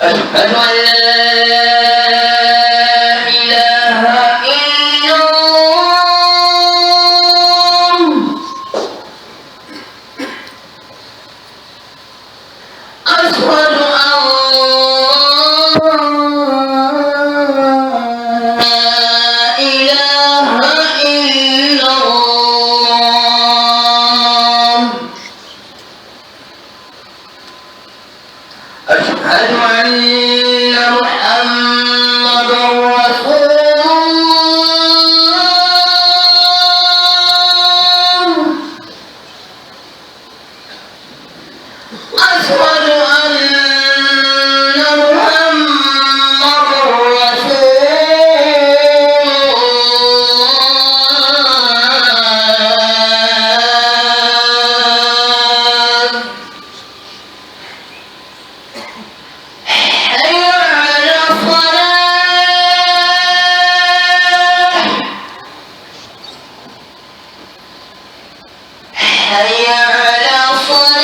أشهد أن لا إله إلا الله أشهد أن لا إله إلا الله أشهد أن محمدا رسول الله أشهد أن محمدا رسول الله حي على الصلاة حي على الصلاة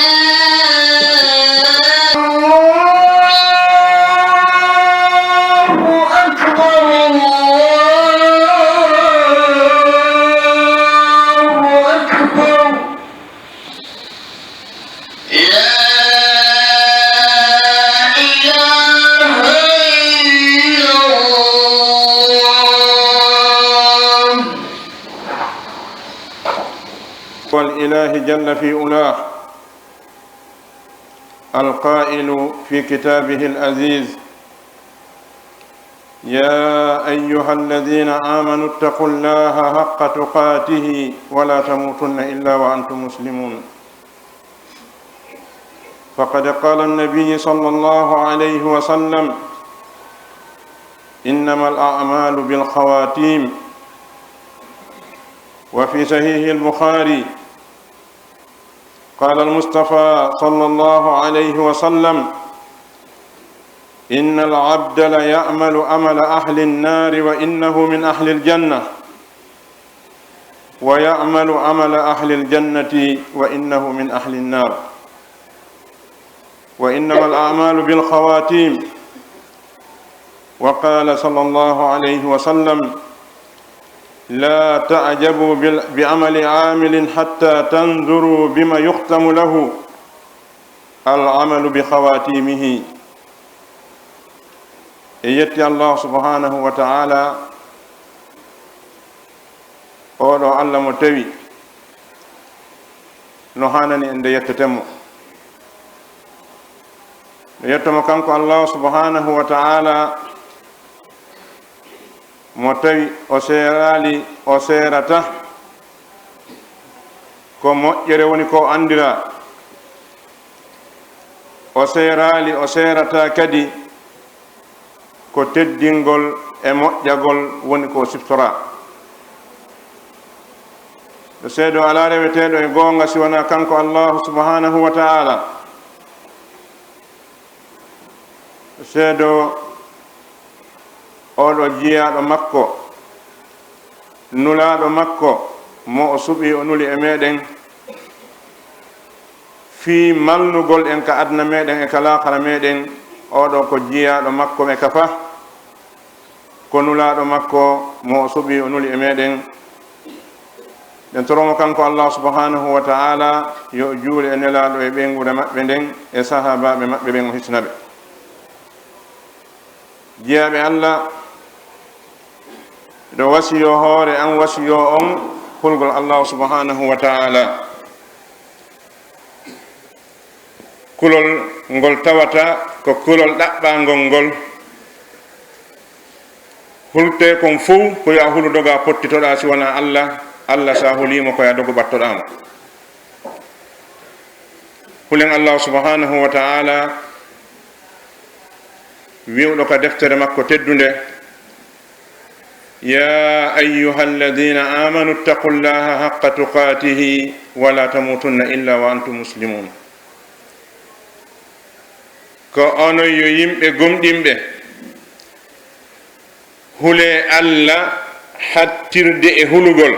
الله أكبر الله أكبر لا إله إلا الله والإله جل في أولاه القائل في كتابه العزيز يا أيها الذين آمنوا اتقوا الله حق تقاته ولا تموتن إلا وأنتم مسلمون فقد قال النبي صلى الله عليه وسلم إنما الأعمال بالخواتيم وفي صحيح البخاري قال المصطفى صلى الله عليه وسلم إن العبد ليعمل عمل أهل النار وإنه من أهل الجنة ويعمل عمل أهل الجنة وإنه من أهل النار وإنما الأعمال بالخواتيم وقال صلى الله عليه وسلم لا تعجبوا بعمل عامل حتى تنظروا بما يختم له العمل بخواتيمه يتي الله سبحانه وتعالى أولو علم تبي نحانني عند يتتمو يتم كانكو الله سبحانه وتعالى موتوي أسيرالي أسيرته ko moƴƴere woni ko andira o seerali o seerata kadi ko teddingol e moƴƴagol woni ko siftora ɗo seedo ala reweteɗo e goonga si wona kanko allahu subhanahu wa ta'ala ɗo seedo oɗo jiyaɗo makko nulaɗo makko mo o suɓi o nuli e meɗen fi malnugol en ka adna meɗen e ka lakara meɗen oɗo ko jiyaɗo makko e kafa ko nulaɗo makko mo o suɓi o nuli e meɗen ɗen toromo kanko allah subhanahu wa ta'ala yo juule e nelaɗo e ɓengude maɓɓe nden e sahabaɓe maɓɓe ɓen o hisnaɓe jiyaɓe allah ɗo wasiyo hoore an wasiyo on hulgol allah subhanahu wa ta'ala kulol ngol tawata ko kulol ɗaɓɓangol ngol hulte kon fuu ko ya hulu doga pottitoɗa si wona allah allah sa hulimo ko ya dogo battoɗamo hulen allah subhanahu wa ta'ala wiwɗo ka deftere makko teddunde يا أيها الذين آمنوا اتقوا الله حق تقاته ولا تموتن إلا وأنتم مسلمون ko ono yo yimɓe gomɗinɓe hule allah hattirde e hulugol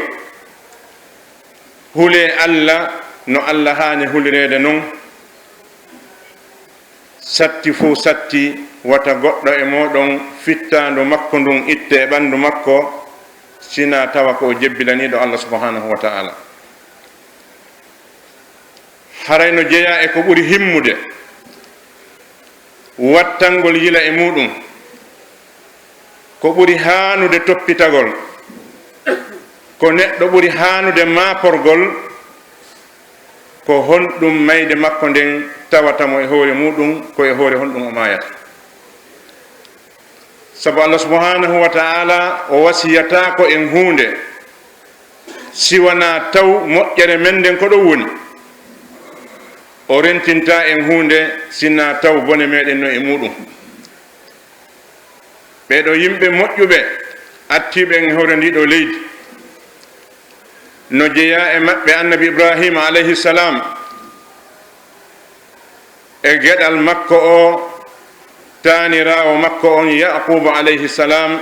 hule allah no allah haani hulirede noon satti fuu satti wata goɗɗo e moɗon fittando makko ndun itte e ɓandu makko sina tawa ko o jebbilaniɗo Allah subhanahu wa ta'ala. harayno jeeya e ko ɓuri himmude wattangol yila e muɗum, ko ɓuri haanude toppitagol, ko neɗɗo ɓuri haanude maaporgol, ko honɗum mayde makko nden tawatamo e hoore muɗum ko e hoore honɗum o maayata. sabu Allah subhanahu wa ta'ala o wasiyata ko en hunde siwana taw moƴƴere men nden ko ɗo woni, o rentinta en hunde sinna taw bone meɗen no e muɗum. ɓeɗo yimɓe moƴƴuɓe attiɓe en hoore ndiɗo leydi no jeeya e maɓɓe annabi Ibrahima alayhi salam e geɗal makko o taanirawo makko on Yaquba alayhi salam.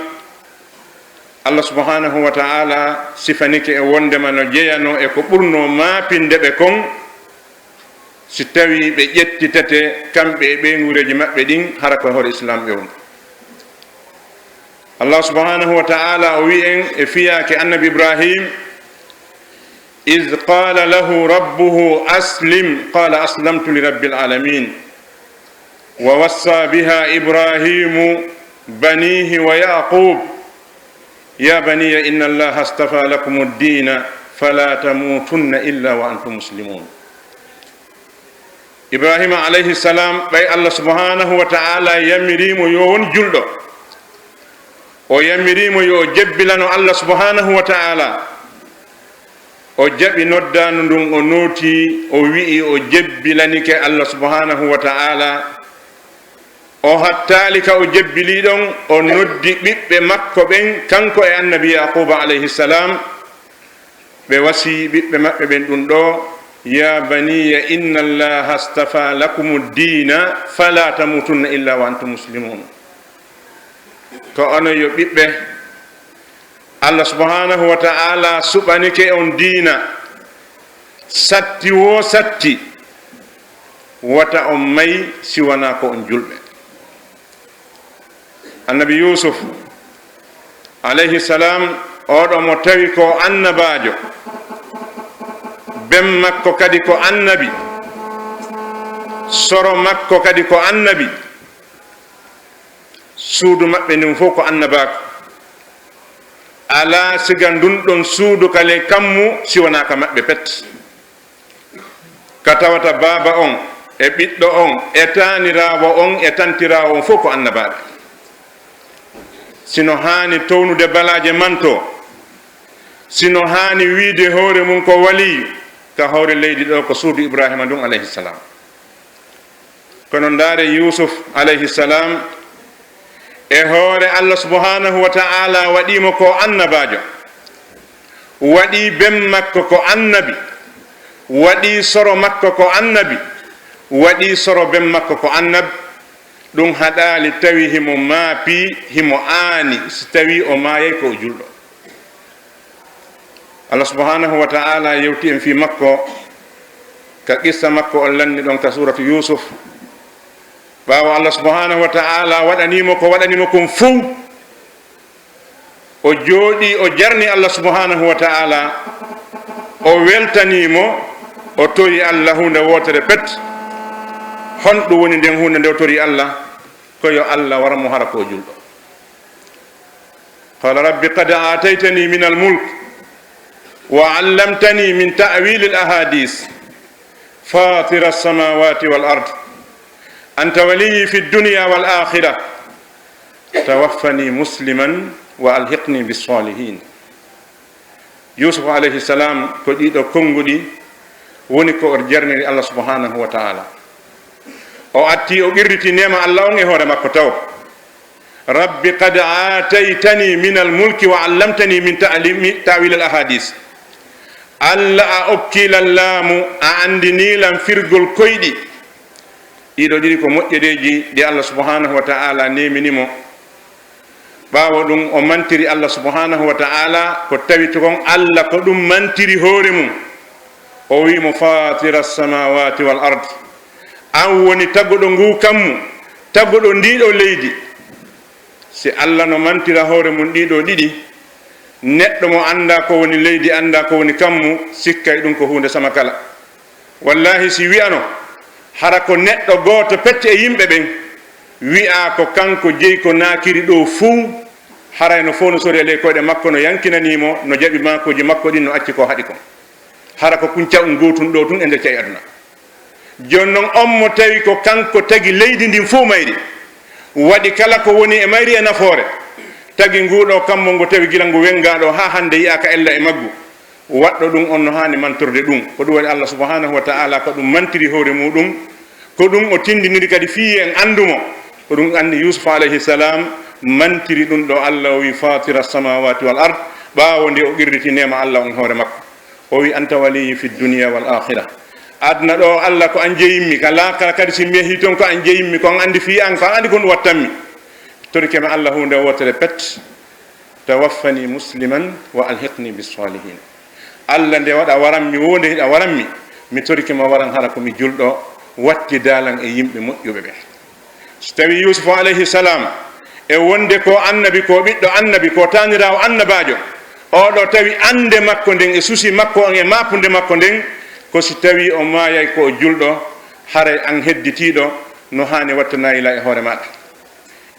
Allah subhanahu wa ta'ala sifanike e wondema no jeeyano e ko ɓurno maapinde ɓe kon si tawi ɓe ƴettitate kamɓe e ɓeygureji maɓɓe ɗin hara ko hoore islam ɓe woni. Allah subhanahu wa ta'ala o wi en e fiyake annabi Ibrahim: إذ قال له ربه أسلم قال أسلمت لرب العالمين ووصى بها إبراهيم بنيه ويعقوب يا بني إن الله اصطفى لكم الدين فلا تموتن إلا وأنتم مسلمون. إبراهيم عليه السلام بي الله سبحانه وتعالى يمريم يون جلدو o yamirimo yo jebbilano Allah subhanahu wa ta'ala, o jaɓi noddanu ndun o nooti o wi'i o jebbilanike Allah subhanahu wa ta'ala, o hattali ka o jebbili ɗon o noddi ɓiɓɓe makko ɓen kanko e annabi Yaquba alayhi salam, ɓe wasi ɓiɓɓe maɓɓe ɓen ɗum ɗo: ya baniya inna allaha astafa lakum ad-dina fala tamutunna illa wa antum muslimun. ko ono yo ɓiɓɓe Allah subhanahu wa ta'ala suɓanike on diina satti wo satti wata on may siwana ko on julɓe. annabi Yusuf alayhi salam oɗo mo tawi ko annabajo, ben makko kadi ko annabi, soro makko kadi ko annabi, suudu maɓɓe ndin fof ko annabako. ala siga ndun ɗon suudu kale kammu siwanaka maɓɓe pet. ka tawata baaba on e ɓiɗɗo on e taanirawo on e tantirawo on fof ko annabaɓe. sino haani townude balaje manto, sino haani wiide hoore mum ko waliyu, ka hoore leydi ɗo ko suudu Ibrahima ndun alayhi salam. kono ndaare Yusuf alayhi salam e hoore Allah subhanahu wa ta'ala waɗimo ko annabajo, waɗi ben makko ko annabi, waɗi soro makko ko annabi, waɗi soro ben makko ko annabi. ɗum haɗali tawi himo maapi, himo aani si tawi o maayay ko julɗo. Allah subhanahu wa ta'ala yewti en fi makko ka qissa makko on lanni ɗon ka suratu Yusuf. ɓaawo Allah subhanahu wa ta'ala waɗanimo ko waɗanimo kon fuu, o jooɗi o jarni Allah subhanahu wa ta'ala, o weltanimo, o tori Allah hunde wotere pet. honɗum woni nden hunde nde o tori Allah, ko yo Allah waramo hara ko julɗo. qala rabbi qad ataytani min almulk wa allamtani min ta'wil alahadis fatira alsamawati wal ard anta waliyi fi dunya wal akhirah tawaffani musliman wa alhiqni bis salihin. Yusuf alayhi salam ko ɗiɗo konguɗi woni ko o jarniri Allah subhanahu wa ta'ala. o atti o qirriti nema Allah on e hoore makko taw: rabbi qad ataytani min almulki wa allamtani min ta'wil alahadis. Allah a okkilan laamu, a andinilan firgol koyɗi. ɗiɗo ɗiɗi ko moƴƴereji ɗi Allah subhanahu wa ta'ala neminimo. ɓaawo ɗum o mantiri Allah subhanahu wa ta'ala ko tawi to kon Allah ko ɗum mantiri hoore mum. o wimo fatira samawati wal ard an woni taggoɗo ngu kammu taggoɗo ndiɗo leydi si Allah no mantira hoore mum ɗiɗo ɗiɗi neɗɗo mo anda ko woni leydi anda ko woni kammu sikkay ɗum ko hunde sama kala wallahi si wi'ano hara ko neɗɗo gooto pette e yimɓe ɓen wi'a ko kanko jeyi ko naakiri ɗo fuu harayno fof no sori e ley koyɗe makko no yankinanimo no jaɓi makoji makko ɗin no acci ko haɗi ko hara ko kunca um gotun ɗo tun e nder cayi aduna joni noon on mo tawi ko kanko tagi leydi ndin fof mayri waɗi kala ko woni e mayri e nafoore tagi nguɗo kammo ngo tawi gila ngu wengaɗo ha hande yiyaka ella e maggu waɗɗo ɗum on no hani mantorde ɗum ko ɗum waɗi Allah subhanahu wa ta'ala ko ɗum mantiri hoore muɗum ko ɗum o tindiniri kadi fiyi en andumo ko ɗum andi Yusuf alayhi salam mantiri ɗum ɗo Allah o wi fatira samawati wal ard ɓawo nde o qirriti nema Allah on hoore makko o wi anta waliyi fi dunia wal akhirah adna ɗo Allah ko an jeyimmi ka lakara kadi si mehi toon ko an jeyimmi ko an andi fi an ko an andi ko ɗum wattanmi torikeme Allah hunde wotere pet tawaffani musliman wa alhiqni bisalihin Allah nde waɗa waranmi wonde hiɗa waranmi mi torikema waran hara komi julɗo watti dalan e yimɓe moƴƴuɓe ɓe so tawi Yusuf alayhi salam e wonde ko annabi ko ɓiɗɗo annabi ko tanirawo annabajo oɗo tawi ande makko nden e suusi makko on e mapude makko nden ko si tawi o maayay ko julɗo haray an hedditiɗo no hani wattanayila e hoore maɗa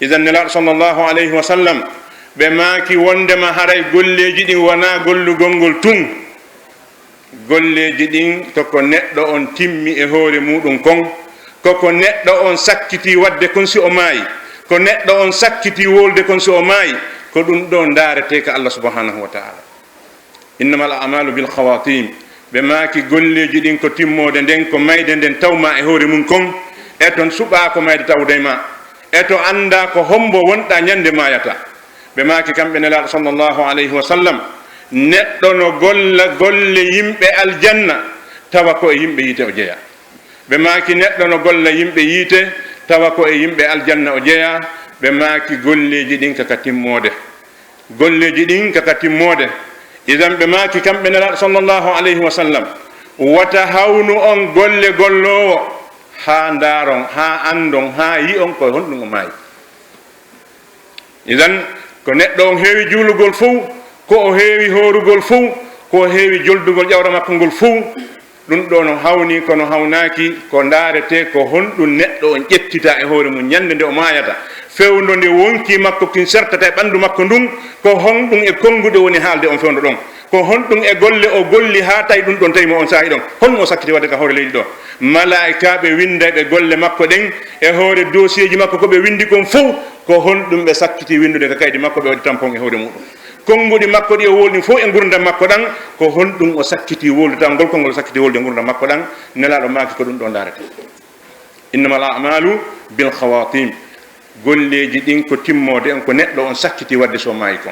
idan nelaɗo sallllahu alayhi wa sallam ɓe maaki wondema haray golleji ɗin wona gollugol ngol tun golleji ɗin koko neɗɗo on timmi e hoore muɗum kon koko neɗɗo on sakkiti wadde kon si o maayi ko neɗɗo on sakkiti wolde kon si o maayi ko ɗum ɗo daarete ka Allah subhanahu wa ta'ala innama al a'malu bil khawatim ɓe maaki golleji ɗin ko timmode nden ko mayde nden tawma e hoore mum kon e ton suɓa ko mayde tawde ma e to anda ko hombo wonɗa ñande mayata ɓe maaki kamɓe nelaɗo sallllahu alayhi wa sallam neɗɗo no golla golle yimɓe aljanna tawa ko e yimɓe yiite o jeeya ɓe maaki neɗɗo no golla yimɓe yiite tawa ko e yimɓe aljanna o jeeya ɓe maaki golleji ɗin kaka timmode golleji ɗin kaka timmode idan ɓe maaki kamɓe nelaɗo sallllahu alayhi wa sallam wata hawnu on golle gollowo ha ndaron ha andon ha yi on ko honɗum o maayi idan ko neɗɗo on heewi juulugol fof ko o heewi hoorugol fof ko heewi joldugol ƴawra makko ngol fof ɗum ɗo no hawni kono hawnaki ko ndaarete ko honɗum neɗɗo on ƴettita e hoore mum ñande nde o maayata fewndo nde wonki makko kin sertata e ɓanndu makko ndun ko honɗum e konnguɗe woni haalde on fewndo ɗon ko honɗum e golle o golli ha tawi ɗum ɗon tawimo on saahi ɗon honɗum o sakkiti wadde ka hoore leydi ɗo malaikaɓe windaɓe golle makko ɗen e hoore dossier ji makko koɓe windi kon fof ko honɗum ɓe sakkiti windude ka kaydi makko ɓe waɗi tampon e hoore muɗum konnguɗi makko ɗi o wolni fof e gurdam makko ɗan ko honɗum o sakkiti wolduta ngolkol sakkiti wolde gurdam makko ɗan nelaɗo maaki ko ɗum ɗo darete innama al a'malu bil khawatim golleji ɗin ko timmode on ko neɗɗo on sakkiti wadde so maayi ko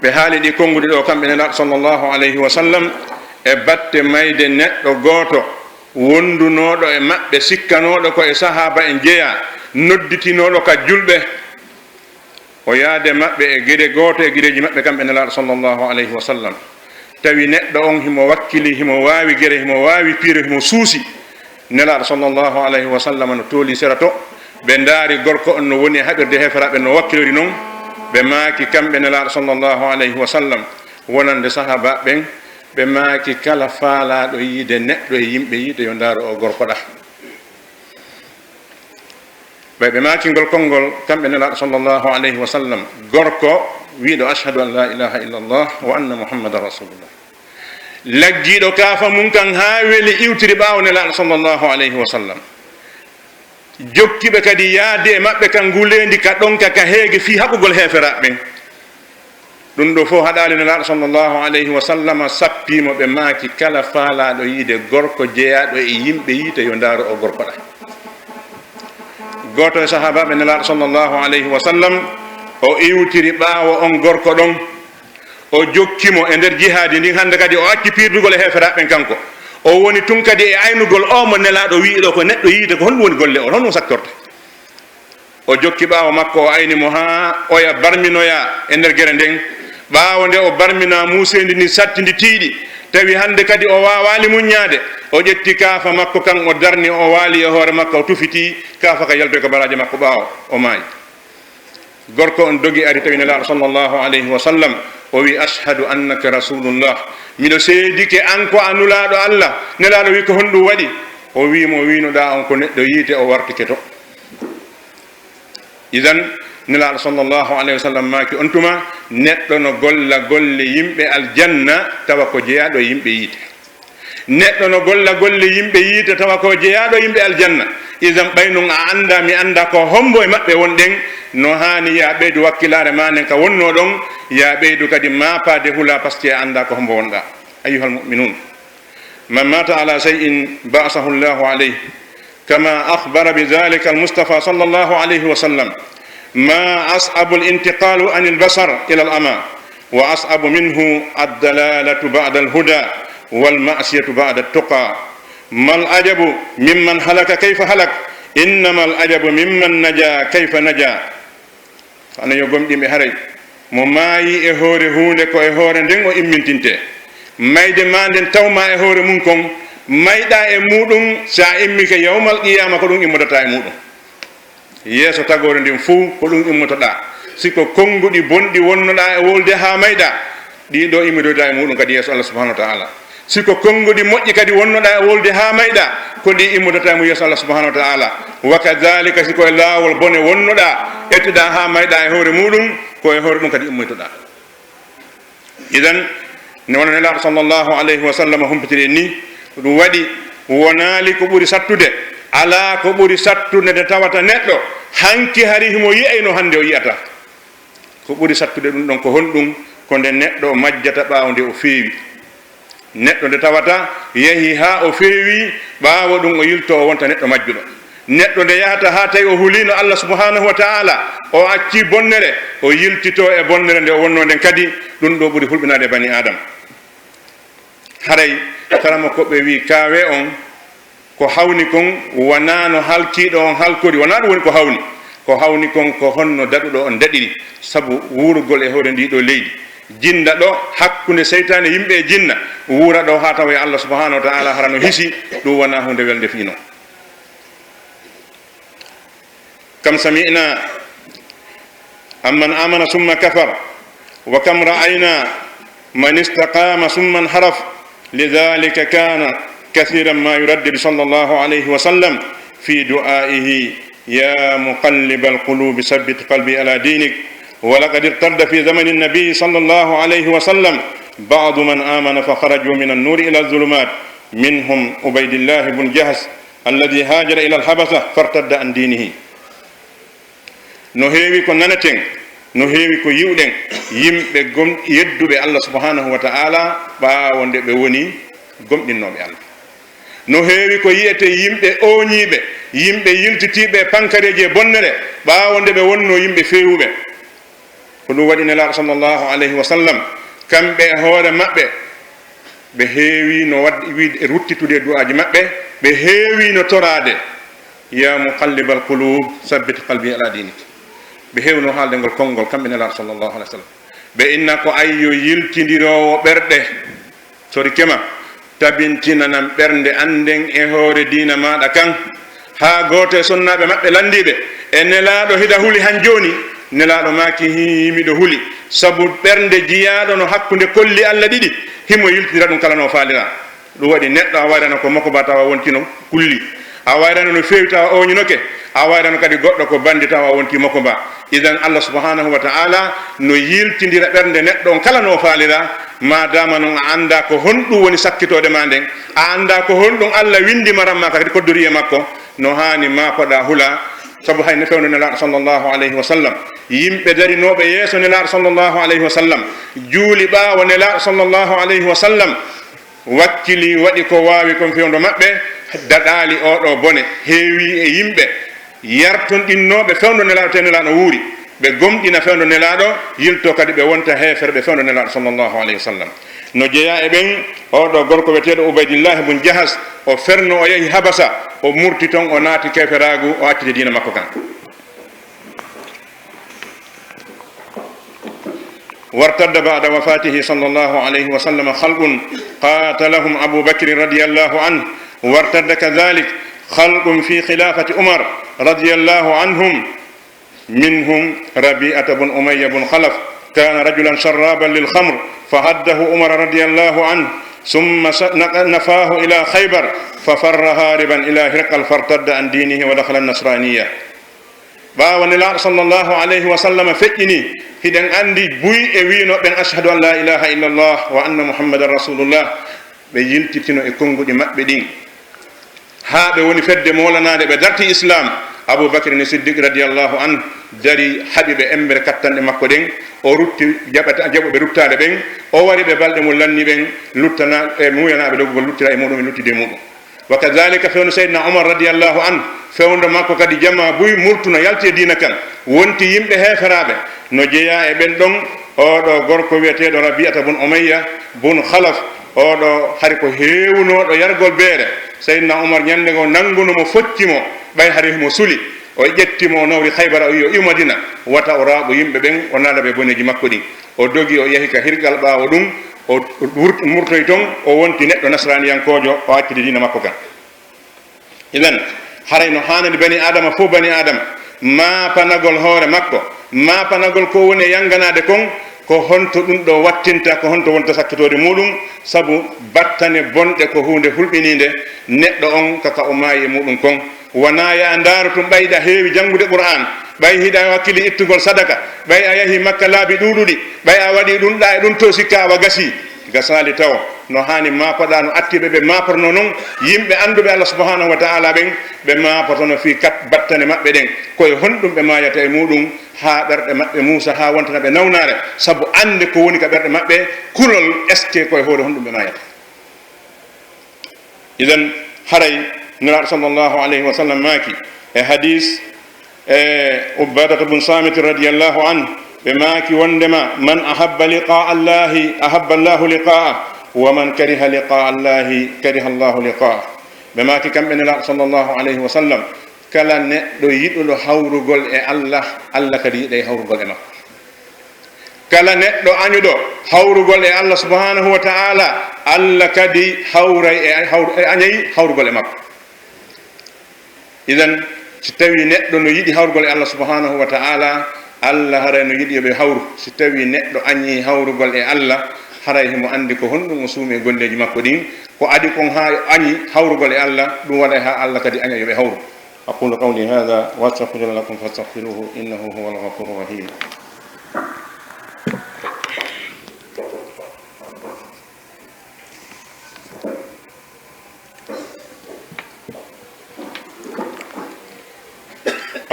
ɓe haali ɗi konnguɗi ɗo kamɓe nelaɗo sallllahu alayhi wa sallam e batte mayde neɗɗo gooto wondunoɗo e maɓɓe sikkanoɗo ko e sahaba en jeeya nodditinoɗo ka julɓe o yaade maɓɓe e gueɗe gooto e gueɗeji maɓɓe kamɓe nelaɗo sallllahu alayhi wa sallam tawi neɗɗo on himo wakkili himo wawi guere himo wawi piire himo suusi nelaɗo sallllahu alayhi wa sallam no tooli sera to ɓe ndaari gorko on no woni e haɓirde heferaɓe no wakkilori noon ɓe maaki kamɓe nelaɗo sallllahu alayhi wa sallam wonande sahaba ɓen ɓe maaki kala faalaɗo yiide neɗɗo e yimɓe yiide yo ndaaro o gorko ɗa ɓe maaki ngol konngol kamɓe nelaɗo sallllahu alayhi wa sallam gorko wiiɗo ashhadu an la ilaha illa allah wa anna muhammadan rasulullah laggiɗo kaafa mum kan ha weeli iwtiri ɓaawo nelaɗo sallllahu alayhi wa sallam jokkiɓe kadi yaade e maɓɓe kan ngulendi ka ɗonka ka heege fi haɓugol heeferaɓe ɓen ɗum ɗo fof haɗali nelaɗo sallllahu alayhi wa sallam sappimo ɓe maaki kala faalaɗo yiide gorko jeeyaɗo e yimɓe yiite yo ndaaro o gorko ɗa goto e sahabaɓe nelaɗo sallllahu alayhi wa sallam o iwtiri ɓaawo on gorko ɗon o jokkimo e nder jihadi ndin hande kadi o acci pirdugol e heeferaɓe kanko o woni tun kadi e aynugol o mo nelaɗo wiiɗo ko neɗɗo yiide ko honɗum woni golle o honɗum saktorte o jokki ɓaawo makko o aynimo ha oya barminoya e nder guere nden ɓaawo nde o barmina musendi ndi satti ndi tiiɗi tawi hande kadi o wawali muññade o ƴetti kaafa makko kan o darni o waali e hoore makko o tufiti kaafa ka yaltoy ko baraji makko ɓaawo o maayi. gorko on dogi ari tawi nelaɗo sallllahu alayhi wa sallam o wi ashhadu annaka rasulullah, miɗo seedike an ko a nulaɗo allah. nelaɗo wi ko honɗum waɗi? o wimo winoɗa on ko neɗɗo yiite o wartike to. idan nelaɗo sallllahu alayhi wa sallam maaki on tuma neɗɗo no golla golle yimɓe aljanna tawa ko jeeyaɗo yimɓe yiite. neɗɗo no golla golle yimɓe yiite tawa ko jeeyaɗo yimɓe aljanna. idan ɓaynon a anda mi anda ko hombo e maɓɓe wonɗen, no hani ya ɓeydu wakkilare manen ka wonno ɗon, ya ɓeydu kadi mapade hula par ce que a anda ko hombo wonɗa. ayuha almuminun, man mata ala shay'in ba'asahu llahu alayh kama akhbara bidhalika almustafa sallllahu alayhi wa sallam. ما أصعب الانتقال عن البصر إلى الأمى وأصعب منه الدلالة بعد الهدى والمعصية بعد التقى. ما العجب ممن هلك كيف هلك إنما العجب ممن نجا كيف نجا. أنا يقوم دي مهري مماي إهوري هولك وإهوري دين وإمنتنته مايد ماندن توما إهوري منكم مايدا إمودن سا إمك يوم القيامة كدون إمودتا إمودن yeeso tagore ndin fuu ko ɗum immotoɗa. siko konnguɗi bonɗi wonnoɗa e wolde ha mayɗa ɗiɗo immidoyda e muɗum kadi yeeso Allah subhanahu wa ta'ala. siko konnguɗi moƴƴi kadi wonnoɗa e wolde ha mayɗa ko ɗi immodata mo yeeso Allah subhanahu wa ta'ala. wa kadhalika siko e laawol bone wonnoɗa ettuɗa ha mayɗa e hoore muɗum ko e hoore ɗum kadi immoytoɗa. idan ne wona nelaɗo sallllahu alayhi wa sallam humpitiri ni ɗum waɗi wonali ko ɓuri sattude ala ko ɓuri sattude nde tawata neɗɗo hanki hari himo yiyayno hande o yiyata. ko ɓuri sattude ɗum ɗon ko honɗum ko nde neɗɗo o majjata ɓaawo nde o feewi. neɗɗo nde tawata yehi ha o feewi ɓaawo ɗum o yilto o wonta neɗɗo majjuɗo. neɗɗo nde yahata ha tawi o hulino Allah subhanahu wa ta'ala o acci bonnere o yiltito e bonnere nde o wonno nden kadi ɗum ɗo ɓuri hulɓinade bani adam. haray karama koɓe wi kaawe on ko hawni kon wona no halkiɗo on halkori, wona ɗum woni ko hawni. ko hawni kon ko honno daɗuɗo on daɗiri sabu wurugol e hoore ndiɗo leydi. jinda ɗo hakkunde seytane yimɓe e jinna wuura ɗo ha tawa Allah subhanahu wa ta'ala harano hisi ɗum wona hunde welde fiino. kam sami'na amman amana summa kafar wa kam ra'ayna man istaqama summa haraf lidhalika kana كثيرا ما يردد صلى الله عليه وسلم في دعائه يا مقلب القلوب ثبت قلبي على دينك. ولقد ارتد في زمن النبي صلى الله عليه وسلم بعض من آمن فخرجوا من النور إلى الظلمات منهم عبيد الله بن جهش الذي هاجر إلى الحبشة فارتد عن دينه. no heewi ko nanaten no heewi ko yiwɗen yimɓe yedduɓe Allah subhanahu wa ta'ala ɓaawo nde ɓe woni gomɗinnoɓe Allah. no heewi ko yiyete yimɓe oñiiɓe yimɓe yiltitiɓe pankareji e bonnere ɓaawo nde ɓe wonno yimɓe feewuɓe. ko ɗum waɗi nelaɗo sallllahu alayhi wa sallam kamɓe e hoore maɓɓe ɓe heewi no wiide ruttitude du'aji maɓɓe, ɓe heewi no torade ya muqallibal qulub sabbit qalbi ala dinik. ɓe heewno haalde ngol konngol kamɓe nelaɗo sallllahu alayhi wa sallam. ɓe inna ko ayyo yiltidirowo ɓerɗe sori kema tabintinanam ɓernde anden e hoore diina maɗa kan. ha gooto e sonnaɓe maɓɓe landiɓe e nelaɗo hida huli han joni nelaɗo maki himiɗo huli sabu ɓernde jiyaɗo no hakkude kolli Allah ɗiɗi himo yiltidira ɗum kala no faalira. ɗum waɗi neɗɗo a wayrano ko makko ba tawa wontino kulli, a wayrano no fewi tawa oñinoke, a wayrano kadi goɗɗo ko bandi tawa wonti makko ba. idan Allah subhanahu wa ta'ala no yiltidira ɓernde neɗɗo on kala no faalira madama noon a anda ko honɗum woni sakkitode ma nden, a anda ko honɗum Allah windi maramma kadi koddori e makko, no hani makoɗa hula. sabu hay ne fewno nelaɗo sallllahu alayhi wa sallam yimɓe darinoɓe yeeso nelaɗo sallllahu alayhi wa sallam juuli ɓaawo nelaɗo sallllahu alayhi wa sallam wakkili waɗi ko wawi kon fewndo maɓɓe daɗali oɗo bone heewi e yimɓe yartonɗinnoɓe fewndo nelaɗo te nelaɗo wuuri ɓe gomɗina fewndo nelaɗo yilto kadi ɓe wonta heefere ɓe fewndo nelaɗo sallllahu alayhi wa sallam. no jeeya e ɓen oɗo gorko weteɗo Ubaydillah bun Jahas o ferno o yehi Habasa o murti ton o naati keferagu o accide diina makko kan. وارتد بعد وفاته صلى الله عليه وسلم خلق قاتلهم أبو بكر رضي الله عنه، وارتد كذلك خلق في خلافة عمر رضي الله عنهم، منهم ربيعة بن أمية بن خلف كان رجلا شرابا للخمر فهده عمر رضي الله عنه، ثم نفاه إلى خيبر ففر هاربا إلى هرقل فارتد عن دينه ودخل النصرانية. باون الله صلى الله عليه وسلم فجني هدن عندي بوي وينو بن أشهد أن لا إله إلا الله وأن محمد رسول الله بيلتتنو إكونغو دي مأبي دين ها بوني فد مولانا دي بدرتي إسلام أبو بكر الصديق رضي الله عنه dari habibe ember kattan makko den o rutti jabo be ruttade ben o wari be balde mo lanni ben luttana e muyana be dogo luttira e modum lutti de mudum wa kadhalika fa sayyidina umar radiyallahu an fewndo makko kadi jama buy murtuna yalti dina kan wonti yimbe heferabe no jeya e ben don o do gorko wiete do rabiata bun umayya bun khalaf o do hari ko hewuno do yargol beere sayyidina umar nyande go nanguno mo foccimo bay hari mo suli o jettimo nawri khaybara o yo madina wata o raabo yimbe ben o nada be boneji makko di o dogi o yahi ka hirgal baawo dum o murtoy ton o wonti neddo nasraniyankojo o accidi dina makko kan. idan harayno hanani bani adama fo bani adam ma panagol hoore makko ma panagol ko woni yanganade kon ko honto dum do wattinta ko honto wonta sakkitode mudum sabu battane bonde ko hunde hulbininde neddo on kaka o maayi mudum kon wana ya ndaru tum bayda heewi jangude qur'an bay hida wakili ittugol sadaka bay ayahi makka laabi dududi bay a wadi dum da dum to sikka wa gasi gasali taw no hani ma pada no attibe be ma porno non yimbe andube Allah subhanahu wa ta'ala ben be ma porno fi kat battane mabbe den koy hondum be mayata e mudum ha berde mabbe Musa ha wontana be nawnare sabu ande ko woni ka berde mabbe kulol eske koy hoore hondum be mayata. idan haray نرى صلى الله عليه وسلم ماكي حديث عبادة بن صامت رضي الله عنه بماكي وندما من أحب لقاء الله أحب الله لقاءه ومن كره لقاء الله كره الله لقاءه بماكي كم من الله صلى الله عليه وسلم كلا ندو يدو حور قول الله الله كدي دي حور قول ما كلا ندو أنيدو حور قول الله سبحانه وتعالى الله كدي حور أني حور قول ما. idan si tawi neddo no yidi hawrugol Allah subhanahu wa ta'ala Allah haray no yidi be hawru si tawi neddo anyi hawrugol e Allah haray mo andi ko honno mo suumi golleji makko din ko adi kon ha anyi hawrugol e Allah dum wala ha Allah kadi anya be hawru. aqulu qawli hadha wa astaghfiru lakum fastaghfiruhu innahu huwal ghafurur rahim.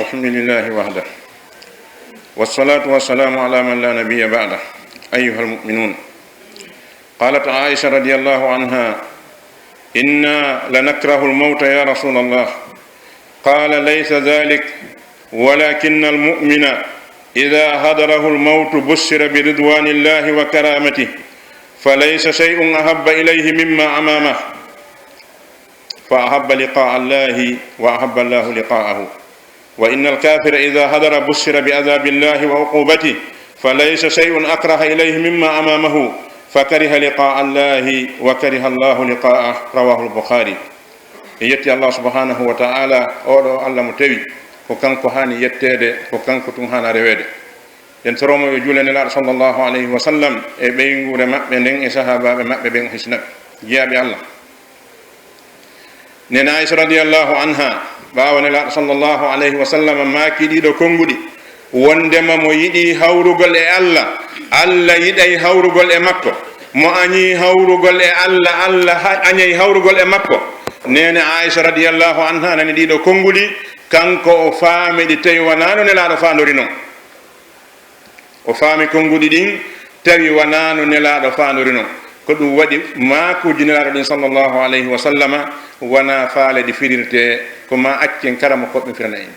الحمد لله وحده والصلاة والسلام على من لا نبي بعده. أيها المؤمنون، قالت عائشة رضي الله عنها: إنا لنكره الموت يا رسول الله. قال: ليس ذلك، ولكن المؤمن إذا حضره الموت بشر برضوان الله وكرامته، فليس شيء أحب إليه مما أمامه، فأحب لقاء الله وأحب الله لقاءه. وإن الكافر إذا حضر بشر بعذاب الله وعقوبته، فليس شيء أكره إليه مما أمامه، فكره لقاء الله وكره الله لقاءه. رواه البخاري. يتي الله سبحانه وتعالى أولو الله متوي وكان كهاني يتede وكان كتم هانا رewede yen toromo e julene la sallallahu alayhi wa sallam e beyngude mabbe den e sahababe mabbe ben hisna jiabe Allah. nena Aisha radiyallahu anha baawne la sallallahu alayhi wa sallam maaki dido kongudi wondema mo yidi hawrugol e Allah, Allah yiday hawrugol e makko, mo anyi hawrugol e Allah, Allah anyi hawrugol e makko. nene Aisha radiyallahu anha nani dido kongudi kanko o faami di tawi wanano nelaɗo fandori non, o faami kongudi ɗin tawi wanano nelaɗo fandori non. ko ɗum waɗi maakuji nelaɗo ɗin sallllahu alayhi wa sallama wona faale ɗi firirte ko ma accen karama koɓe firana en.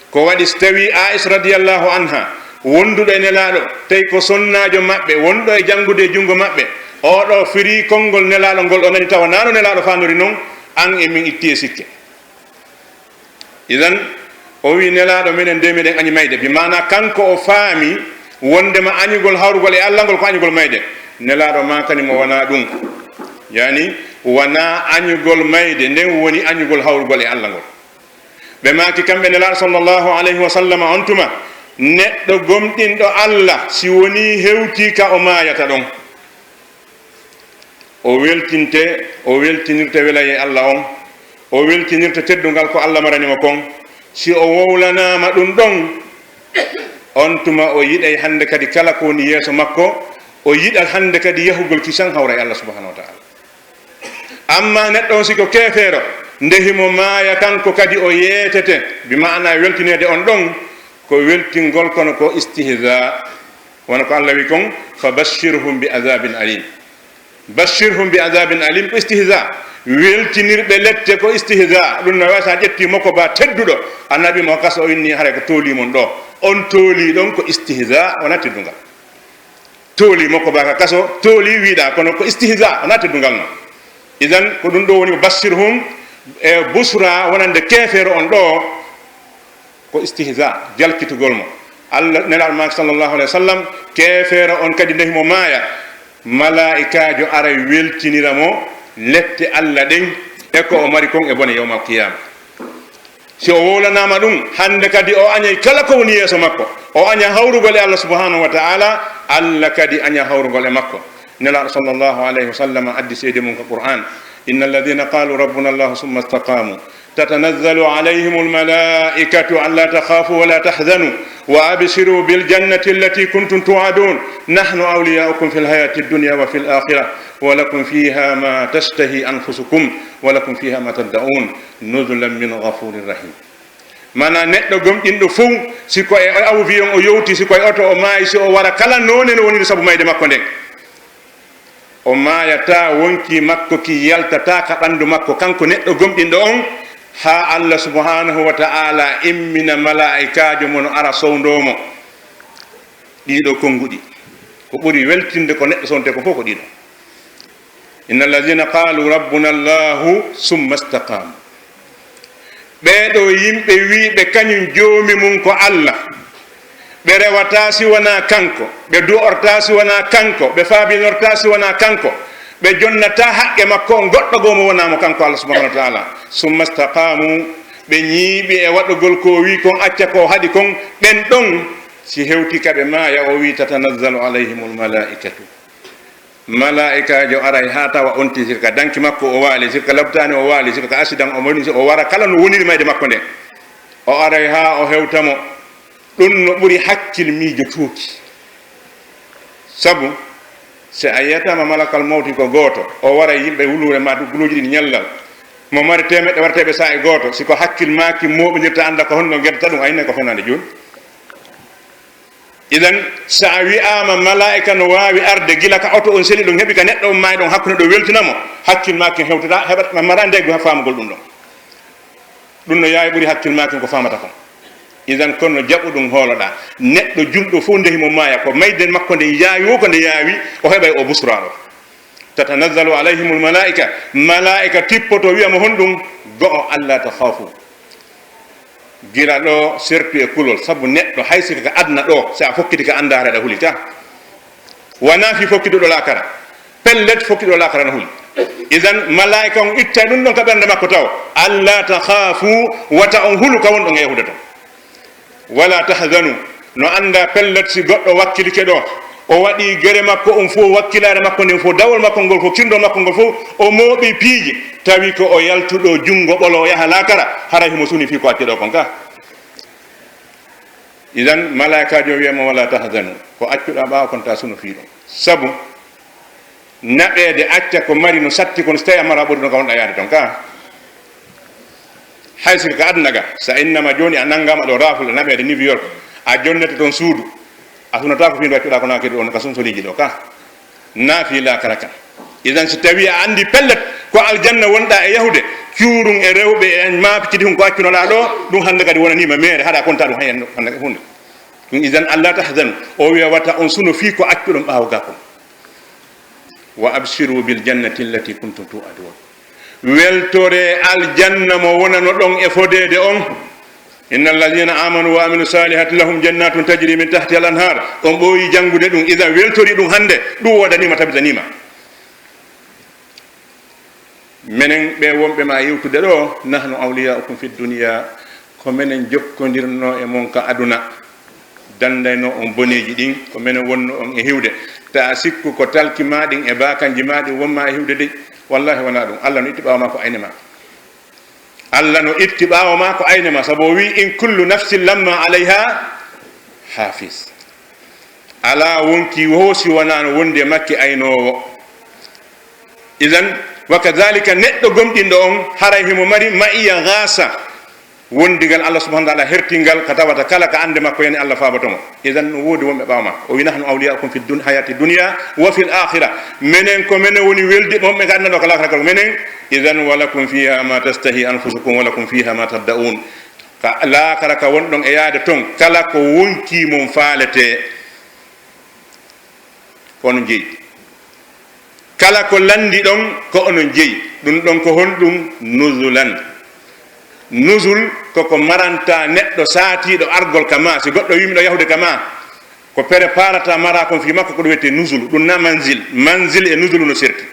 ko waɗi so tawi Aisha radiyallahu anha wonduɗo e nelaɗo tawi ko sonnajo maɓɓe wonɗo e janngude e junngo maɓɓe, oɗo firi konngol nelaɗo ngol o nani tawa nano nelaɗo fandori non, an e min itti e sikke. idan o wi nelaɗo minen nde miɗen añi mayde bi mana kanko o faami wondema añugol hawrugol e Allah ngol ko añugol mayde nelaɗo makani mo wona ɗum yani wona añugol mayde nden woni añugol hawrugol e Allah ngol ɓe maki kamɓe nelaɗo sallllahu alayhi wa sallam on tuma neɗɗo gomɗinɗo Allah si woni hewtika o mayata ɗon o weltinirta welaye Allah on o weltinirta teddungal ko Allah maranimo kon si o wowlanama ɗum ɗon on tuma o yiɗay hande kadi kala ko woni yeeso makko o yiɗat hande kadi yahugol kisan hawra e Allah subhanahu wa ta'ala amma neɗɗo on siko kefeero ndehimo maaya kanko kadi o yeetete bi maana weltinede on ɗon ko weltingol kono ko istihza wona ko Allah wi kon fa bashirhum bi azabin alim bashirhum bi azabin alim ko istihza weltinirɓe lette ko istihza ɗum no wasa ƴetti makko ba tedduɗo annabi mo kaso o inni hara ko toolimon ɗo on tooli ɗon ko istihza wona teddungal tooli makko ba ka kaso tooli wiiɗa kono ko istihza wona teddungal no idan ko ɗum ɗo woni bashirhum e busra wonande kefeero on ɗo ko istihza jalkitugol mo Allah nelaɗo mak sallllahu alayhi wa sallam kefeero on kadi ndehimo maaya malaikajo ara weltinira mo lette Allah ɗen e ko o mari kon e bone yawmal qiyama si o wowlanama ɗum hande kadi o añay kala ko woni yeeso makko o aña hawrugol e Allah subhanahu wa ta'ala Allah kadi aña hawrugol e makko nelaɗo sallllahu alayhi wa sallam addi seede mum ko qur'an inna alladhina qalu rabbuna Allah summa istaqamu تتنزل عليهم الملائكة ألا تخافوا ولا تحزنوا وأبشروا بالجنة التي كنتم توعدون نحن أولياؤكم في الحياة الدنيا وفي الآخرة ولكم فيها ما تشتهي أنفسكم ولكم فيها ما تدعون نزلا من غفور رحيم mana neɗɗo gomɗinɗo fuu siko e avion o yowti siko e oto o maayi si o wara kala noone no woniri sabu mayde makko nden o maayata wonki makko ki yaltata ka ɓanndu makko kanko neɗɗo gomɗinɗo on ha Allah subhanahu wa ta'ala immina malaikajo mon ara sowndomo ɗiɗo konguɗi ko ɓuri weltinde ko neɗɗo sonte ko fof ko ɗiɗo innal ladina qalu rabbuna Allahu summa istaqamu ɓeɗo yimɓe wiɓe kañum joomi mum ko Allah ɓe rewata si wona kanko ɓe du'orta si wona kanko ɓe faabinorta si wona kanko ɓe jonnata haqqe makko on goɗɗo goo mo wonamo kanko Allah subhanahu wa ta'ala summa istaqamu ɓe ñiiɓi e waɗugol ko wi kon acca ko haɗi kon ɓen ɗon si hewtika ɓe maaya o wi tatanazzalu alayhimul malaikatu malaikajo aray ha tawa onti sirka danki makko o waali sirka labtani o waali sirka ka accident o moni o wara kala no woniri mayde makko nde o aray ha o hewtamo ɗum no ɓuri hakkil miijo tuuki sabu si a yiyatama malakal mawti ko gooto o wara yimɓe wulure ma guluji ɗi ñallal mo mari temeɗɗe warteɓe sa e gooto siko hakkil maki moɓodirta anda ko honno gueddata ɗum ayne ko fenade joni idan sa wi'ama malaika no wawi arde gila ka oto on seli ɗum heeɓi ka neɗɗo on maayi ɗon hakkude ɗo weltinamo hakkil maki hewtata heɓat mara ndego ha famugol ɗum ɗon ɗum no yawi ɓuuri hakkil maki ko famata kon idan kono jaɓu ɗum hooloɗa neɗɗo julɗo fof ndehimo maaya ko mayde makko nde yaawi o ko nde yaawi o heɓay o busra o tatanazzalu alayhimul malaika malaika tippoto wiyama honɗum go'o alla takhafu gira ɗo sertu e kulol sabu neɗɗo hay sika ka adna ɗo sa fokkiti ka andare aɗa huli ta wona fi fokkiɗo ɗo lakara pellet fokkiɗo lakara no huli idan malaika on itta ɗum ɗon ka ɓernde makko taw alla takhafu wata on hulu ka wonɗon e yahude to wala tahzanu no anda pellet si goɗɗo wakkilike ɗo o waɗi gere makko on fof wakkilare makko nden fof dawol makko ngol fof kirdo makko ngol fof o mooɓi piiji tawi ko o yaltuɗo jungo ɓolo o yaha lakara hara himo suni fi ko acciɗo kon ka idan malaikajo wiyama wala tahzanu ko accuɗa ɓawa kon ta suno fiiɗo sabu naɓede acca ko mari no satti kono so tawi amara ɓuri no ka wonɗa yaade ton ka hay sika ka adnaga sa innama joni a nangama ɗo rafule naɓede New York a jonnete toon suudu a sunata ko fiiɗo accuɗa ko nakedi on ka sonsoliji ɗo ka naafi lakara kan idan so tawi a andi pellet ko aljanna wonɗa e yahude cuurum e rewɓe e maapicidi hun ko accunoɗa ɗo ɗum hande kadi wonanima mere haɗa konta ɗum hay hande hunde ɗum idan alla tahzanu o wiya wata on suno fi ko accuɗon ɓaawo ga kon wa abshiru bil jannati allati kuntum tu'adun weltore aljanna mo wonano ɗon e fodede on inna alladina amanu wa amilu salihati lahum jannatun tajri min tahtiha al anhar on ɓooyi janngude ɗum ida weltori ɗum hannde ɗum wodanima tabitanima. minen ɓe wonɓe ma yewtude ɗo nahnu awliyaukum fi dunia ko minen jokkodirno e mon ka aduna dandayno on boneji ɗin ko minen wonno on e hiwde ta sikku ko talkima ɗin e bakanji ma ɗin wonma e hiwde de wallahi wona ɗum allah no itti ɓawma ko aynema allah no itti ɓawma ko aynema saabu wi in kullu nafsin lamma alayha hafis ala wonki hoosi wona no wonde makke aynowo. idan wa kadhalika neɗɗo gomɗinɗo on haray himo mari maiya gasa wondigal allah subhanahu wa ta'ala hertingal ka tawata kala ka ande makko yani allah fabatomo. idan no woodi wonɓe ɓawma o wi nahnu awliyaukum fi hayati dunia wa fi l akhira minen ko minen woni weldi wonɓe ka anndanɗo ko lakra ko minen. idan walakum fiha ma tastahi anfusukum walakum fiha ma tabda'un ka lakara ka wonɗon e yaade ton kala ko wonki mon faalete ko onon jeeyi kala ko landi ɗon ko onon jeeyi ɗum ɗon ko honɗum nuzulan. nuzul koko maranta neɗɗo saatiɗo argol kama si goɗɗo wimiɗo yahude kama ko préparata mara kon fi makko ko ɗum wiyete nuzul ɗum na manzil. manzil e nuzulu no serti.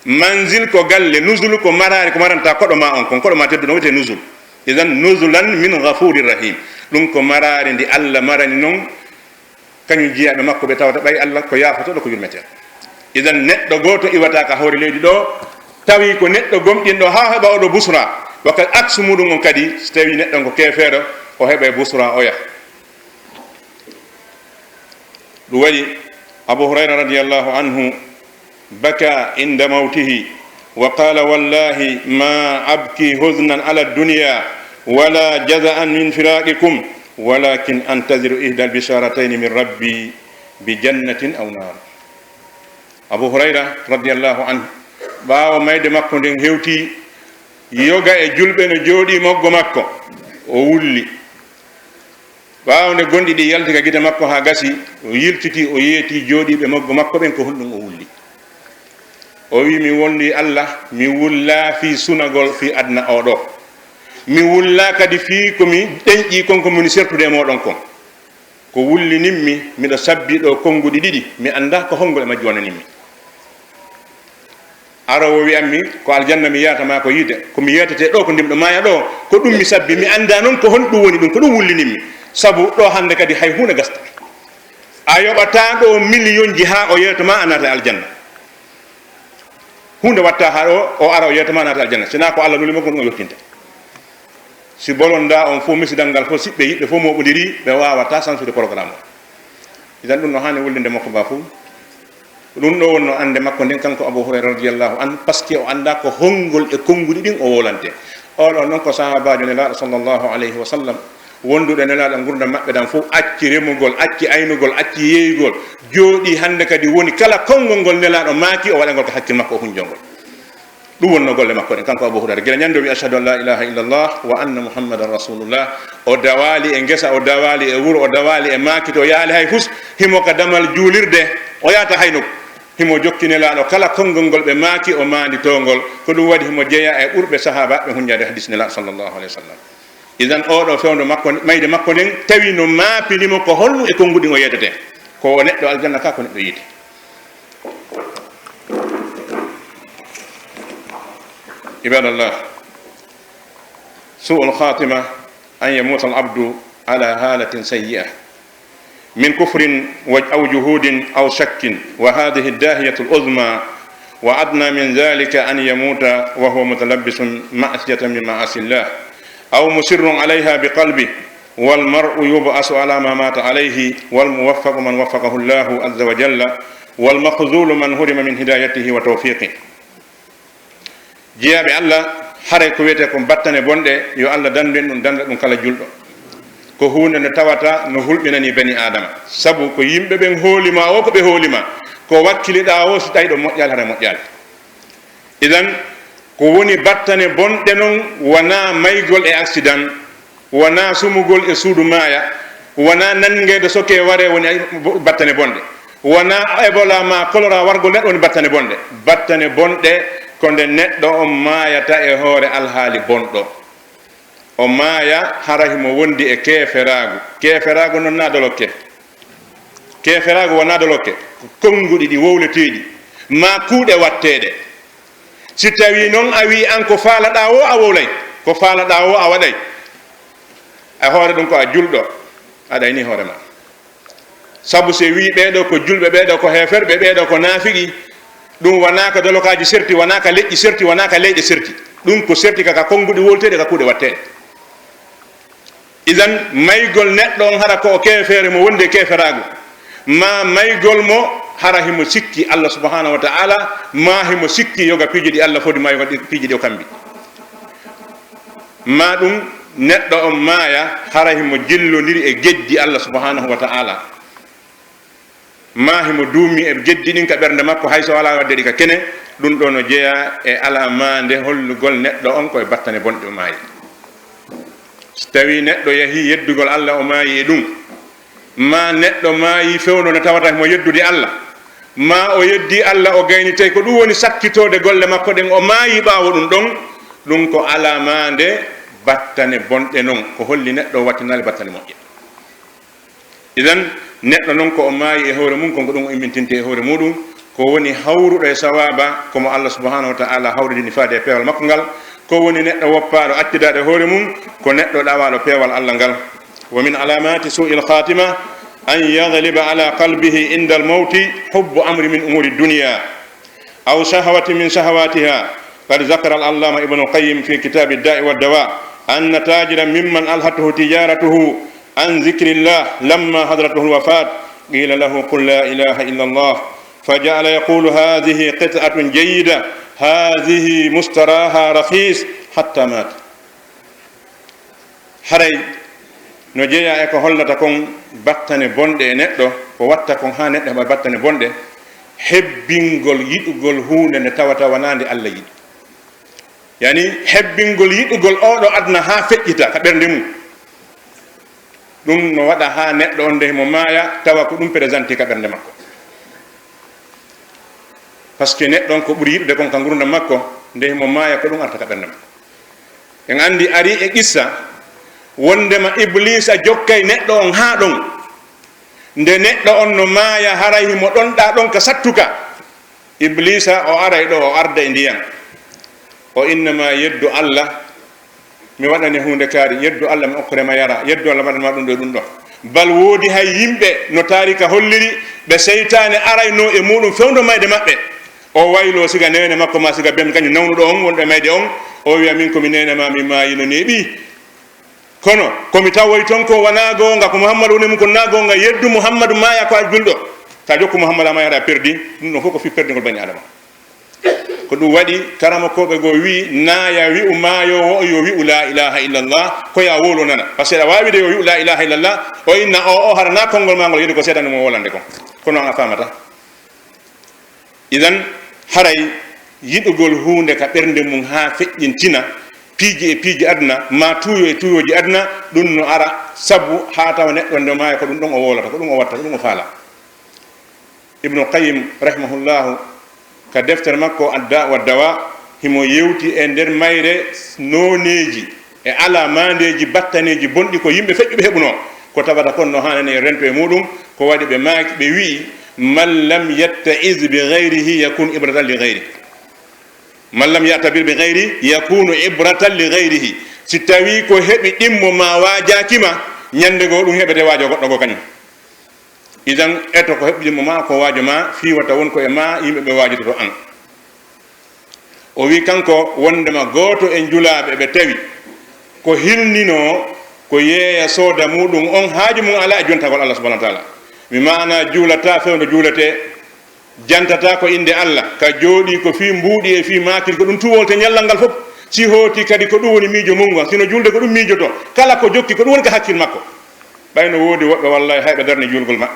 manzil ko galle, nuzul ko marari ko maranta koɗo ma on kon koɗo ma teddu no wiyete nuzul. idan nuzulan min ghafurir rahim ɗum ko marari ndi allah marani noon kañum jiyaɓe makko ɓe tawata ɓay allah ko yafotoɗo ko yurmete. idan neɗɗo goto iwata ka hawre leydi ɗo tawi ko neɗɗo gomɗinɗo ha heɓa oɗo busra wakkat aksu muɗum on kadi so tawi neɗɗo ko kefeero o heɓa busra oya. ɗum waɗi abu hurayra radiallahu anhu baka inda mawtihi wa qala wallahi ma abki huznan ala dunya wala jaza'an min firaqikum walakin antaziru ihda albisharatayn min rabbi bi jannatin aw nar. abu hurayra radiallahu anhu ɓaawo mayde makko nden hewti yoga e julɓe no jooɗi moggo makko o wulli ɓaawo nde gonɗi ɗi yalti ka gite makko ha gasi o yiltiti o yeeti jooɗiɓe moggo makko ɓen ko honɗum o wulli o wi mi wondi allah mi wulla fi sunagol fi adna oɗo mi wulla kadi fi komi ɗeñƴi konko moni sertude e moɗon kon ko wullininmi miɗo sabbi ɗo konnguɗi ɗiɗi mi anda ko honngol e majji wonaninmi arowo wiyanmi ko aljanna mi yatama ko yiide komi yetete ɗo ko ndimɗo maya ɗo ko ɗum mi sabbi mi anda noon ko honɗum woni ɗum ko ɗum wullininmi sabu ɗo hande kadi hay hunde gasta a yoɓata ɗo million ji ha o yeytoma a naata aljanna hunde watta ha ɗo o ara o yeytoma a naata aljanna sina ko allah lulima ko ɗum o yottinte si bolonda on fof misidal ngal fof siɓɓe yiɓɓe fof moɓodiri ɓe wawata sansude programme o idan ɗum no hani wullinde makko ba fof ɗum ɗo wonno ande makko nden kanko abou hurayra radiallahu anhu par ce que o anda ko honngol e konnguɗi ɗin o wolante oɗon noon ko sahabajo nelaɗo sallllahu alayhi wa sallam wonduɗo nelaɗo gurdam maɓɓe ɗan fof acci remugol acci aynugol acci yeeygol jooɗi hande kadi woni kala konngol ngol nelaɗo maaki o waɗa ngol ko hakkille makko o hunjongol ɗum wonno golle makko ɗen kanko abou hurayra gila ñande o wi ashhadu an la ilaha illallah wa anna muhammadan rasulullah o dawali e ngesa o dawali e wuuro o dawali e maaki to yaali hay fus himo ka damal juulirde o yata haynugo himo jokkinelaɗo kala konngol ngol ɓe maaki o maanditongol ko ɗum waɗi himo jeeya e ɓurɓe sahaba ɓe hunjade hadis nelaɗo sallllahu alayhi wa sallam idan oɗo fewndo makko mayde makko nden tawi no maapinimo ko holnu e konnguɗi o yeytete ko neɗɗo aljanna ka ko neɗɗo yiiti ibadallah su'ul khatima an yamuta al abdu ala halatin sayyi'ah من كفر أو جهود أو شك وهذه الداهية العظمى وأدنى من ذلك أن يموت وهو متلبس معصية من معاصي الله أو مصر عليها بقلبه والمرء يبعث على ما مات عليه والموفق من وفقه الله عز وجل والمخذول من هرم من هدايته وتوفيقه جيا الله حري كويتكم باتني بوندé yo Allah danden dum kala juldo ko hunde no tawata no hulɓinani bani adama sabu ko yimɓe ɓen hoolima o ko ɓe hoolima ko wakkiliɗa o so tawi ɗo moƴƴal hara moƴƴal idan ko woni battane bonɗe noon wona maygol e accident wona sumugol e suudu maaya wona nangede soke ware woni battane bonɗe wona ebola ma kolora wargol neɗɗo woni battane bonɗe ko nde neɗɗo on maayata e hoore alhaali bonɗo o maaya hara himo wondi e keeferagu non naadolokke keeferagu wo naadolokke konguɗi ɗi wowleteɗi ma kuuɗe watteɗe si tawi noon a wi an ko faalaɗa o a wowlay ko faalaɗa o a waɗay a hoore ɗum ko a julɗo aɗa ni hoore ma sabu se wi ɓeeɗo ko julɓe ɓeeɗo ko heferɓe ɓeeɗo ko naafiqi ɗum wonaka dolokaji serti wonaka leƴƴi serti wonaka leyɗe serti ɗum ko serti kaka konguɗi wolteɗe ka kuuɗe watteɗe idan maygol neɗɗo on hara ko o keefere mo wonde keeferagu ma maygol mo hara himo sikki Allah subhanahu wa ta'ala ma himo sikki yoga piiji ɗi Allah fodi ma yoga piiji ɗi o kambi ma ɗum neɗɗo on maaya hara himo jillodiri e geddi Allah subhanahu wa ta'ala ma himo duumi e geddi ɗin ka ɓernde makko hayso wala wadde ɗi ka kene ɗum ɗo no jeeya e alamande hollugol neɗɗo on koye battane bonɗe o maayi so tawi neɗɗo yahi yeddugol Allah o maayi e ɗum ma neɗɗo maayi fewno no tawata mo yeddude Allah ma o yeddi Allah o gayni tawi ko ɗum woni sakkitode golle makko ɗen o maayi ɓaawo ɗum ɗon ɗum ko alamande battane bonɗe noon ko holli neɗɗo o wattinali battane moƴƴe idan neɗɗo noon ko o maayi e hoore mum konko ɗum o immintinte e hoore muɗum ko woni hawruɗo e sawaba komo Allah subhanahu wa ta'ala hawridini faade e peewal makko ngal ko woni neɗɗo woppaɗo accidade e hoore mum ko neɗɗo ɗawaɗo peewal Allah ngal wa min alamati su'il khatima an yaghliba ala qalbihi inda al mawti hubbu amri min umuri dunya aw shahwati min shahawatiha qad zakara al allama ibn al qayyim fi kitab ad da'i wad dawa anna tajiran mimman alhatuhu tijaratuhu عن ذكر الله لما حضرته الوفاة قيل له قل لا إله إلا الله فجعل يقول هذه قطعة جيدة هذه مستراها رخيص حتى مات حري نجيا eko hollata kon battane bonde neddo ko watta kon ha neddo ba battane bonde hebbingol yidugol hunde ne tawata wanande Allah yidi yani hebbingol yidugol odo adna ha feccita ka bernde mum ɗum no waɗa ha neɗɗo on nde mo maaya tawa ko ɗum présenté ka ɓernde makko par ce que neɗɗo on ko ɓuri yiɗude kon ka gurdam makko nde mo maaya ko ɗum arta ka ɓernde makko en andi ari e qissa wondema iblisa jokkay neɗɗo on ha ɗon nde neɗɗo on no maaya haray mo ɗonɗa ɗon ka sattuka iblisa o aray ɗo o arda e ndiyam o innama yeddu Allah mi waɗani hunde kaari yeddu Allah mi okkorema yara yeddu Allah waɗanma ɗum ɗo ɗum ɗo bal woodi hay yimɓe no taarika holliri ɓe seytane arayno e muɗum fewdo mayde maɓɓe o waylo siga nene makko ma siga ben kañum nawnuɗo on wonɗo mayde on o wiya min komi nenema mi mayino neeɓi kono komi tawoy toon ko wona gonga ko Muhammadu woni mum ko na gonga yeddu Muhammadu maya ko a julɗo sa jokku Muhammadu a mayata perdi ɗum ɗon fof ko fi perdigol bani adama ko ɗum waɗi karama koɓe goo wi naya wi'u maayowo o yo wi'u la ilaha illallah ko ya wolo nana par ce que a wawide yo wi'u la ilaha illallah o inna o harana konngol ma ngol yidi ko seeɗani mo wolande kon kono an a famata idan haray yiɗugol hunde ka ɓernde mum ha feƴƴintina piiji e piiji aduna ma tuyo e tuyoji aduna ɗum no ara sabu ha tawa neɗɗo nde maya ko ɗum ɗon o wolata ko ɗum o watta ko ɗum o faala ibnu qayyim rahimahullahu ka deftere makko adda wa dawa himo yewti e nder mayre noneji e alamandeji battaneji bonɗi ko yimɓe feƴƴuɓe heɓuno ko tawata kon no hanane rento e muɗum ko waɗi ɓe maaki ɓe wi man lam yattaiz bi gayrihi yakunu ibratan li gayri man lam yatabir bi gayri yakunu ibratan li gayrihi si tawi ko heɓi ɗimmo ma wajakima ñande go ɗum heɓete waajo goɗɗo go kañum idan eto ko heɓɗimo ma ko waajo ma fiwata won ko e ma yimɓe ɓe waajoto to an o wi kanko wondema gooto e julaaɓe ɓe tawi ko hilnino ko yeeya sooda muɗum on haaju mum ala e jontagol Allah subhanahu wa ta'ala mi mana juulata fewno juulete jantata ko inde Allah ka jooɗi ko fi mbuuɗi e fi makiri ko ɗum tuwolte ñallal ngal fof si hooti kadi ko ɗum woni miijo mum sino julde ko ɗum miijoto kala ko jokki ko ɗum woni ko hakkil makko ɓayno woodi woɓɓe wallahi hayɓe darne julgol ma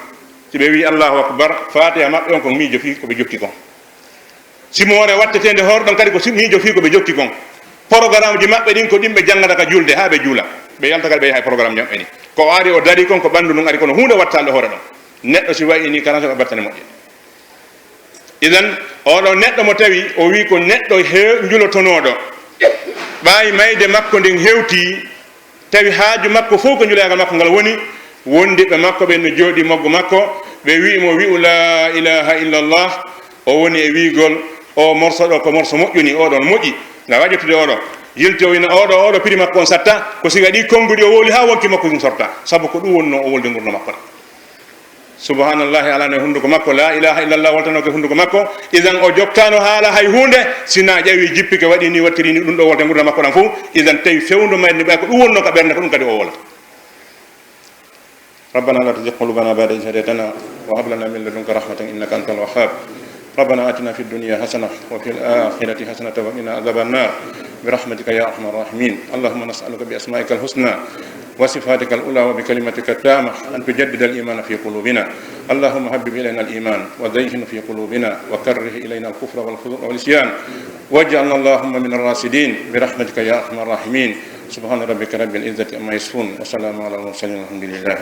si ɓe wi allahu akbar fatiha maɓɓe on ko miijo fi koɓe jokki kon si moore wattetede hoore ɗon kadi ko miijo fi koɓe jokki kon programme ji maɓɓe ɗin ko ɗimɓe janggata ka julde ha ɓe juula ɓe yalta kadi ɓe yahay programme ji maɓɓe ni ko ari o dari kon ko ɓanndu ɗum ari kono hunde wattalle hoore ɗon neɗɗo si wayi ni kala so battane moƴƴe idan oɗo neɗɗo mo tawi o wi ko neɗɗo julotonoɗo ɓaawi mayde makko ndin hewti tawi haaju makko fof ko njulagal makko ngal woni wonde ɓe makko ɓe no jooɗi moggo makko ɓe wiimo wi'u la ilaha illallah o woni e wiigol o morceau ɗo ko morceau moƴƴuni oɗon moƴƴi nga waƴitude oɗo yilti o wina oɗo prix makko on satta ko siga ɗi konnguɗi o woli ha wonki makko ɗum sorta sabu ko ɗum wonno o wolde gurno makko ɗa subhanallahi ala ne hunduko makko la ilaha illallah woltanoke hunduko makko idan o joktano haala hay hunde sina ƴawi jippike waɗi ni wattiri ni ɗum ɗo wolte gurna makko ɗan fof idan tawi fewndo mayni ɓay ko ɗum wonno ka ɓernde ko ɗum kadi o wolata ربنا لا تزغ قلوبنا بعد إذ هديتنا وهب لنا من لدنك رحمة إنك أنت الوهاب ربنا آتنا في الدنيا حسنة وفي الآخرة حسنة وقنا عذاب النار برحمتك يا أرحم الراحمين اللهم نسألك بأسمائك الحسنى وصفاتك الأولى وبكلمتك التامة أن تجدد الإيمان في قلوبنا اللهم حبب إلينا الإيمان وزينه في قلوبنا وكره إلينا الكفر والعصيان واجعلنا اللهم من الراشدين برحمتك يا أرحم الراحمين سبحان ربك رب العزة عما يصفون وسلام على المرسلين والحمد لله